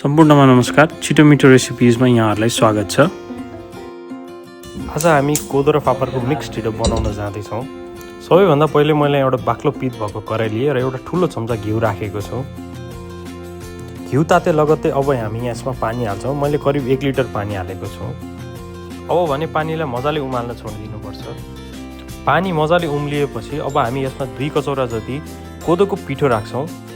सम्पूर्णमा नमस्कार। छिटो मिठो रेसिपिजमा यहाँहरूलाई स्वागत छ। आज हामी कोदो र फापरको मिक्स ढिँडो बनाउन जाँदैछौँ। सबैभन्दा पहिले मैले एउटा बाक्लो पित भएको कराई लिएँ र एउटा ठुलो चम्चा घिउ राखेको छु। घिउ ताते लगत्तै अब हामी यसमा पानी हाल्छौँ। मैले करिब 1 लिटर पानी हालेको छु। अब भने पानीलाई मजाले उमाल्न छोडिदिनुपर्छ। पानी मजाले उम्लिएपछि अब हामी यसमा 2 कचौरा जति कोदोको पिठो राख्छौँ।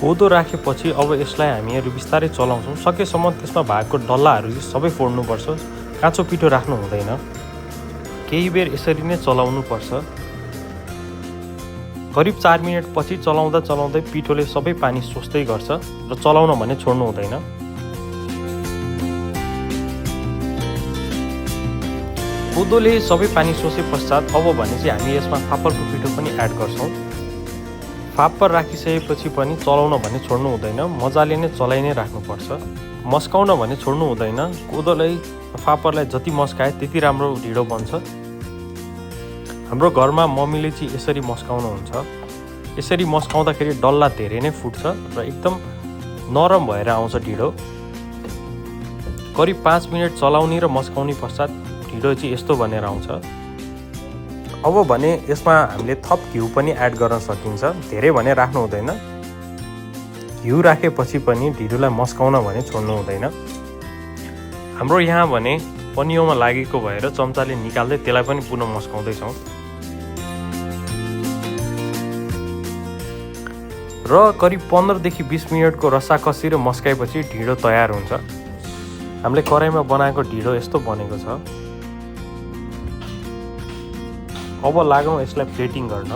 कोदो राखेपछि अब यसलाई हामीहरू बिस्तारै चलाउँछौँ। सकेसम्म त्यसमा भएको डल्लाहरू सबै फोड्नुपर्छ। काँचो पिठो राख्नु हुँदैन। केही बेर यसरी नै चलाउनुपर्छ। करिब 4 मिनेटपछि चलाउँदा चलाउँदै पिठोले सबै पानी सोच्दै गर्छ र चलाउन भने छोड्नु हुँदैन। कोदोले सबै पानी सोचे पश्चात अब भने चाहिँ हामी यसमा फापरको पिठो पनि एड गर्छौँ। फापर राखिसकेपछि पनि चलाउन भने छोड्नु हुँदैन। मजाले नै चलाइ नै राख्नुपर्छ। मस्काउन भने छोड्नु हुँदैन। कोदोलाई फापरलाई जति मस्काए त्यति राम्रो ढिँडो बन्छ। हाम्रो घरमा मम्मीले चाहिँ यसरी मस्काउनुहुन्छ। यसरी मस्काउँदाखेरि डल्ला धेरै नै फुट्छ र एकदम नरम भएर आउँछ ढिँडो। करिब 5 मिनट चलाउने र मस्काउने पश्चात ढिँडो चाहिँ यस्तो बनेर आउँछ। अब भने यसमा हामीले थप घिउ पनि एड गर्न सकिन्छ। धेरै भने राख्नु हुँदैन। घिउ राखेपछि पनि ढिँडोलाई मस्काउन भने छोड्नु हुँदैन। हाम्रो यहाँ भने पनियोमा लागेको भएर चम्चाले निकाल्दै त्यसलाई पनि पुनः मस्काउँदैछौँ। र करिब 15 देखि 20 मिनटको रसाकसी र मस्काएपछि ढिँडो तयार हुन्छ। हामीले कराईमा बनाएको ढिँडो यस्तो बनेको छ। अब लागौँ यसलाई प्लेटिङ गर्न।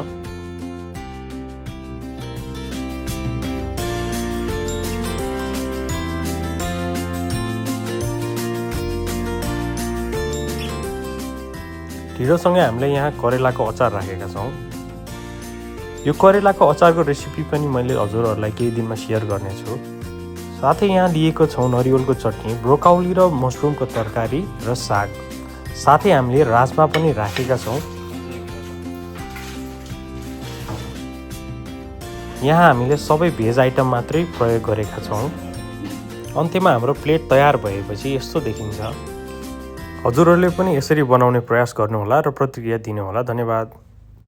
ढिँडोसँगै हामीले यहाँ करेलाको अचार राखेका छौँ। यो करेलाको अचारको रेसिपी पनि मैले हजुरहरूलाई केही दिनमा सेयर गर्नेछु। साथै यहाँ लिएको छौँ नरिवलको चटनी, ब्रोकाउली र मसरुमको तरकारी र साग। साथै हामीले राजमा पनि राखेका छौँ। यहाँ हामीले सबै भेज आइटम मात्रै प्रयोग गरेका छौँ। अन्त्यमा हाम्रो प्लेट तयार भएपछि यस्तो देखिन्छ। हजुरहरूले पनि यसरी बनाउने प्रयास गर्नुहोला र प्रतिक्रिया दिनुहोला। धन्यवाद।